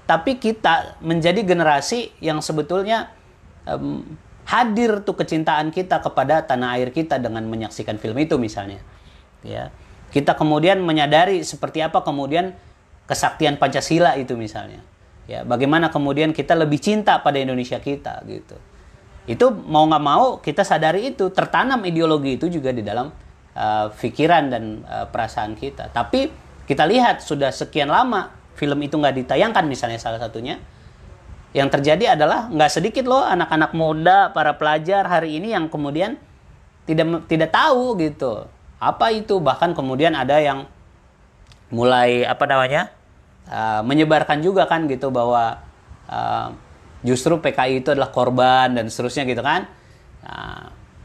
B: tapi kita menjadi generasi yang sebetulnya hadir tuh kecintaan kita kepada tanah air kita dengan menyaksikan film itu misalnya. Ya, kita kemudian menyadari seperti apa kemudian kesaktian Pancasila itu misalnya. Ya, bagaimana kemudian kita lebih cinta pada Indonesia kita gitu. Itu mau nggak mau kita sadari itu, tertanam ideologi itu juga di dalam pikiran dan perasaan kita. Tapi kita lihat sudah sekian lama film itu nggak ditayangkan misalnya salah satunya. Yang terjadi adalah nggak sedikit loh anak-anak muda, para pelajar hari ini yang kemudian tidak tahu gitu Apa itu? Bahkan kemudian ada yang mulai menyebarkan juga kan gitu bahwa justru PKI itu adalah korban dan seterusnya gitu kan.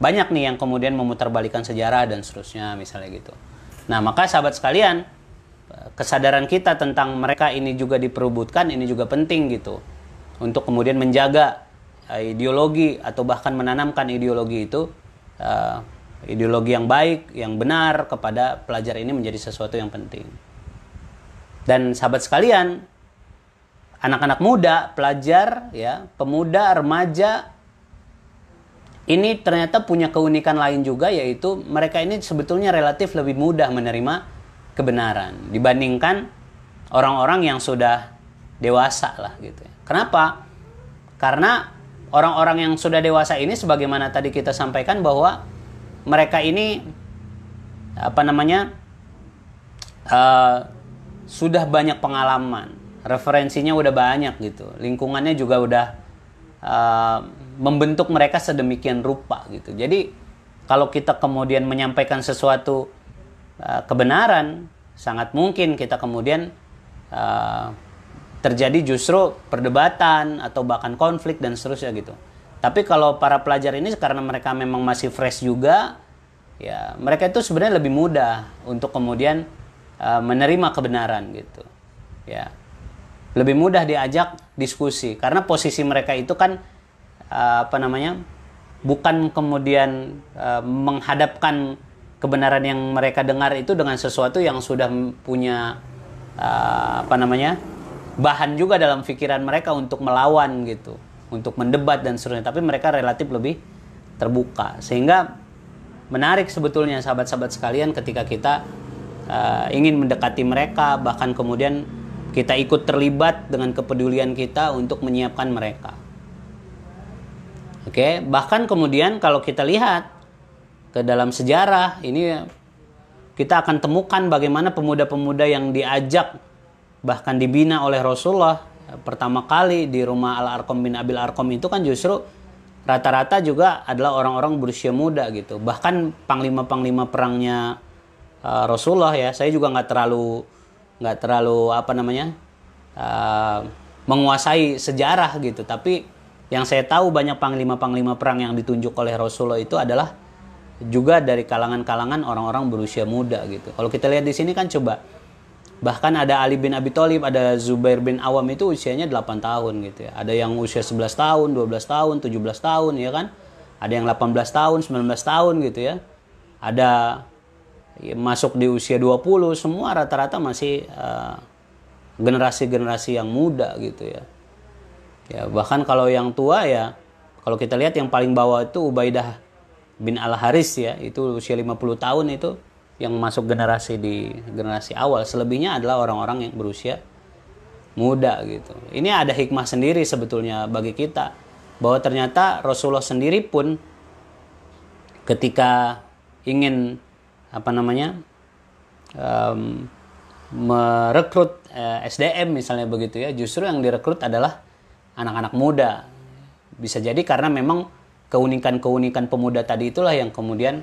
B: Banyak nih yang kemudian memutarbalikkan sejarah dan seterusnya misalnya gitu. Nah, maka sahabat sekalian, kesadaran kita tentang mereka ini juga diperubutkan, ini juga penting gitu. Untuk kemudian menjaga ideologi atau bahkan menanamkan ideologi itu, ideologi yang baik, yang benar kepada pelajar ini menjadi sesuatu yang penting. Dan sahabat sekalian, anak-anak muda, pelajar, ya, pemuda, remaja, ini ternyata punya keunikan lain juga, yaitu mereka ini sebetulnya relatif lebih mudah menerima kebenaran dibandingkan orang-orang yang sudah dewasa lah gitu. Kenapa? Karena orang-orang yang sudah dewasa ini, sebagaimana tadi kita sampaikan bahwa mereka ini sudah banyak pengalaman, referensinya udah banyak gitu, lingkungannya juga udah membentuk mereka sedemikian rupa gitu. Jadi kalau kita kemudian menyampaikan sesuatu kebenaran, sangat mungkin kita kemudian terjadi justru perdebatan atau bahkan konflik dan seterusnya gitu. Tapi kalau para pelajar ini karena mereka memang masih fresh juga, ya mereka itu sebenarnya lebih mudah untuk kemudian menerima kebenaran gitu. Ya. Lebih mudah diajak diskusi karena posisi mereka itu kan bukan kemudian menghadapkan kebenaran yang mereka dengar itu dengan sesuatu yang sudah punya bahan juga dalam pikiran mereka untuk melawan gitu, untuk mendebat dan seterusnya. Tapi mereka relatif lebih terbuka, sehingga menarik sebetulnya sahabat-sahabat sekalian ketika kita ingin mendekati mereka, bahkan kemudian kita ikut terlibat dengan kepedulian kita untuk menyiapkan mereka. Oke, bahkan kemudian kalau kita lihat ke dalam sejarah ini, kita akan temukan bagaimana pemuda-pemuda yang diajak bahkan dibina oleh Rasulullah pertama kali di rumah Al-Arqam bin Abil Arqam itu kan justru rata-rata juga adalah orang-orang berusia muda gitu. Bahkan panglima-panglima perangnya Rasulullah, ya, saya juga nggak terlalu menguasai sejarah gitu. Tapi yang saya tahu banyak panglima-panglima perang yang ditunjuk oleh Rasulullah itu adalah juga dari kalangan-kalangan orang-orang berusia muda gitu. Kalau kita lihat di sini kan coba, bahkan ada Ali bin Abi Thalib, ada Zubair bin Awam itu usianya 8 tahun gitu ya. Ada yang usia 11 tahun, 12 tahun, 17 tahun ya kan. Ada yang 18 tahun, 19 tahun gitu ya. Ada masuk di usia 20, semua rata-rata masih generasi-generasi yang muda gitu ya. Ya, bahkan kalau yang tua ya, kalau kita lihat yang paling bawah itu Ubaidah bin Al-Haris ya, itu usia 50 tahun itu yang masuk generasi awal. Selebihnya adalah orang-orang yang berusia muda gitu. Ini ada hikmah sendiri sebetulnya bagi kita, bahwa ternyata Rasulullah sendiri pun ketika ingin merekrut SDM misalnya begitu ya, justru yang direkrut adalah anak-anak muda. Bisa jadi karena memang keunikan-keunikan pemuda tadi itulah yang kemudian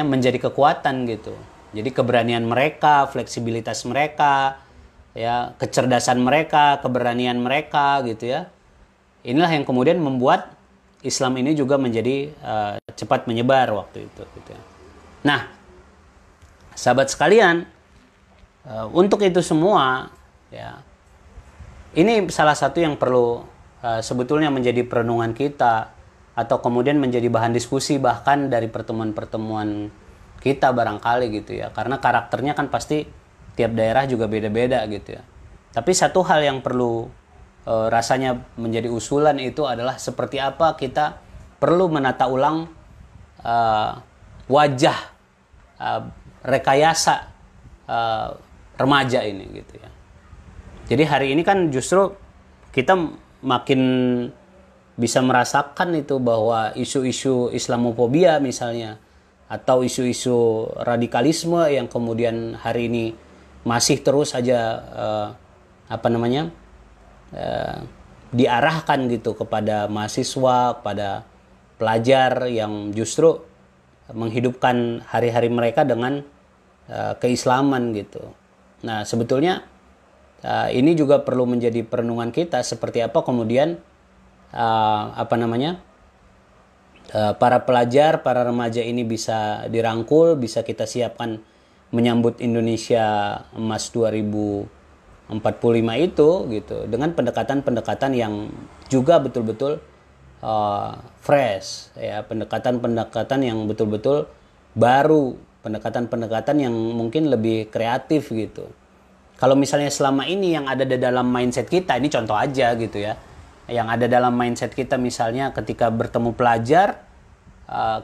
B: menjadi kekuatan gitu. Jadi keberanian mereka, fleksibilitas mereka, ya, kecerdasan mereka, keberanian mereka gitu ya. Inilah yang kemudian membuat Islam ini juga menjadi cepat menyebar waktu itu gitu ya. Nah, sahabat sekalian, untuk itu semua ya, ini salah satu yang perlu sebetulnya menjadi perenungan kita, atau kemudian menjadi bahan diskusi bahkan dari pertemuan-pertemuan kita barangkali gitu ya. Karena karakternya kan pasti tiap daerah juga beda-beda gitu ya. Tapi satu hal yang perlu rasanya menjadi usulan itu adalah seperti apa kita perlu menata ulang wajah rekayasa remaja ini gitu ya. Jadi hari ini kan justru kita makin bisa merasakan itu bahwa isu-isu Islamofobia misalnya, atau isu-isu radikalisme yang kemudian hari ini masih terus saja diarahkan gitu kepada mahasiswa, kepada pelajar yang justru menghidupkan hari-hari mereka dengan keislaman gitu. Nah, sebetulnya ini juga perlu menjadi perenungan kita seperti apa kemudian para pelajar, para remaja ini bisa dirangkul, bisa kita siapkan menyambut Indonesia Emas 2045 itu gitu dengan pendekatan-pendekatan yang juga betul-betul fresh ya, pendekatan-pendekatan yang betul-betul baru, pendekatan-pendekatan yang mungkin lebih kreatif gitu. Kalau misalnya selama ini yang ada di dalam mindset kita, ini contoh aja gitu ya, yang ada dalam mindset kita misalnya ketika bertemu pelajar,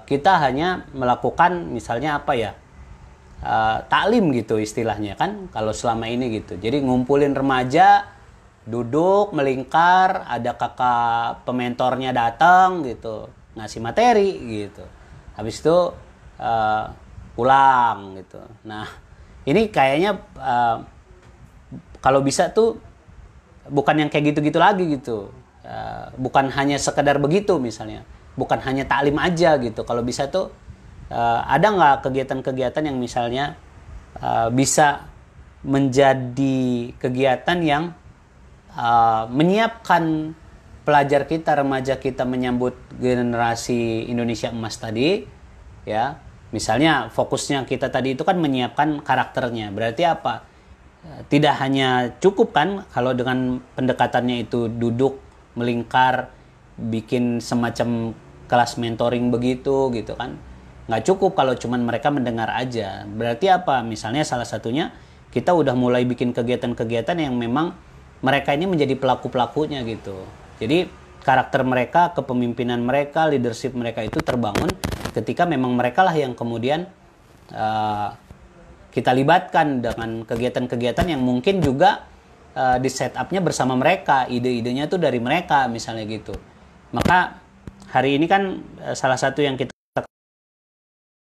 B: kita hanya melakukan misalnya apa ya, taklim gitu istilahnya kan, kalau selama ini gitu. Jadi ngumpulin remaja, duduk melingkar, ada kakak pementornya datang gitu, ngasih materi gitu. Habis itu pulang gitu. Nah, ini kayaknya kalau bisa tuh bukan yang kayak gitu-gitu lagi gitu. Bukan hanya sekedar begitu misalnya. Bukan hanya taklim aja gitu. Kalau bisa tuh ada nggak kegiatan-kegiatan yang misalnya bisa menjadi kegiatan yang menyiapkan pelajar kita, remaja kita menyambut generasi Indonesia Emas tadi ya. Misalnya fokusnya kita tadi itu kan menyiapkan karakternya. Berarti apa? Tidak hanya cukup kan kalau dengan pendekatannya itu duduk melingkar, bikin semacam kelas mentoring begitu gitu kan. Nggak cukup kalau cuman mereka mendengar aja. Berarti apa? Misalnya salah satunya kita udah mulai bikin kegiatan-kegiatan yang memang mereka ini menjadi pelaku-pelakunya gitu. Jadi karakter mereka, kepemimpinan mereka, leadership mereka itu terbangun ketika memang mereka lah yang kemudian kita libatkan dengan kegiatan-kegiatan yang mungkin juga di setupnya bersama mereka, ide-idenya tuh dari mereka misalnya gitu. Maka hari ini kan salah satu yang kita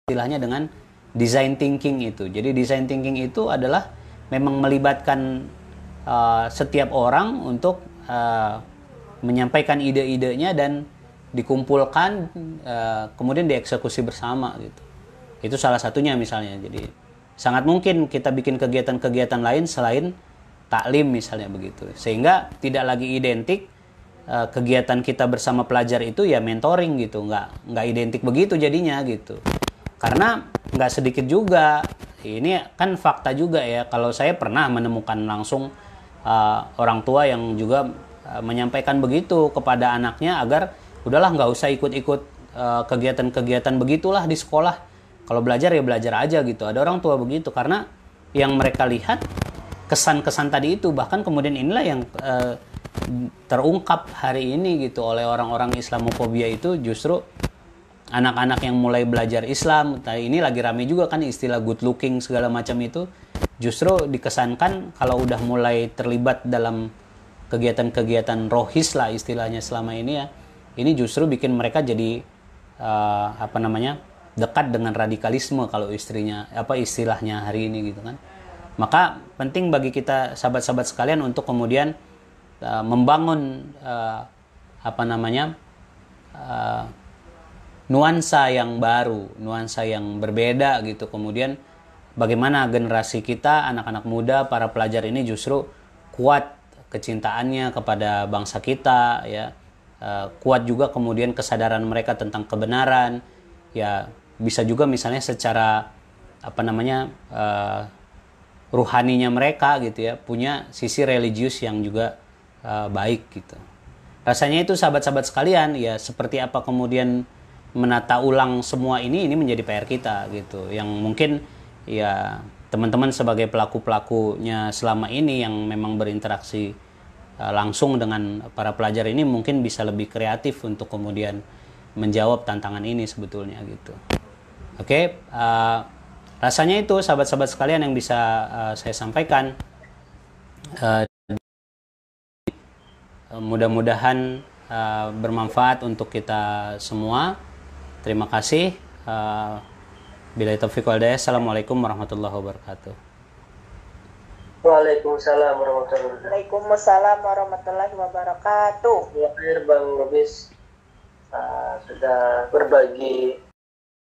B: istilahnya dengan design thinking itu. Jadi design thinking itu adalah memang melibatkan setiap orang untuk menyampaikan ide-idenya dan dikumpulkan kemudian dieksekusi bersama gitu. Itu salah satunya misalnya. Jadi sangat mungkin kita bikin kegiatan-kegiatan lain selain taklim misalnya begitu. Sehingga tidak lagi identik kegiatan kita bersama pelajar itu ya mentoring gitu. Nggak identik begitu jadinya gitu. Karena nggak sedikit juga, ini kan fakta juga ya, kalau saya pernah menemukan langsung orang tua yang juga menyampaikan begitu kepada anaknya agar udahlah nggak usah ikut-ikut kegiatan-kegiatan begitulah di sekolah. Kalau belajar ya belajar aja gitu. Ada orang tua begitu karena yang mereka lihat kesan-kesan tadi itu, bahkan kemudian inilah yang terungkap hari ini gitu oleh orang-orang Islamofobia itu justru anak-anak yang mulai belajar Islam. Ini lagi rame juga kan istilah good looking segala macam itu, justru dikesankan kalau udah mulai terlibat dalam kegiatan-kegiatan rohis lah istilahnya selama ini ya, ini justru bikin mereka jadi dekat dengan radikalisme kalau istilahnya hari ini gitu kan. Maka penting bagi kita sahabat-sahabat sekalian untuk kemudian membangun nuansa yang baru, nuansa yang berbeda gitu. Kemudian bagaimana generasi kita, anak-anak muda, para pelajar ini justru kuat kecintaannya kepada bangsa kita ya. Kuat juga kemudian kesadaran mereka tentang kebenaran ya. Bisa juga misalnya secara ruhaninya mereka gitu ya, punya sisi religius yang juga baik gitu. Rasanya itu sahabat-sahabat sekalian ya, seperti apa kemudian menata ulang semua ini menjadi PR kita gitu, yang mungkin ya teman-teman sebagai pelaku-pelakunya selama ini yang memang berinteraksi langsung dengan para pelajar ini mungkin bisa lebih kreatif untuk kemudian menjawab tantangan ini sebetulnya gitu. Oke, rasanya itu sahabat-sahabat sekalian yang bisa saya sampaikan. Mudah-mudahan bermanfaat untuk kita semua. Terima kasih. Billahi taufiq wal hidayah. Assalamualaikum warahmatullahi wabarakatuh.
A: Waalaikumsalam warahmatullahi wabarakatuh.
C: Waalaikumsalam warahmatullahi wabarakatuh.
A: Terakhir Bang Rubis sudah berbagi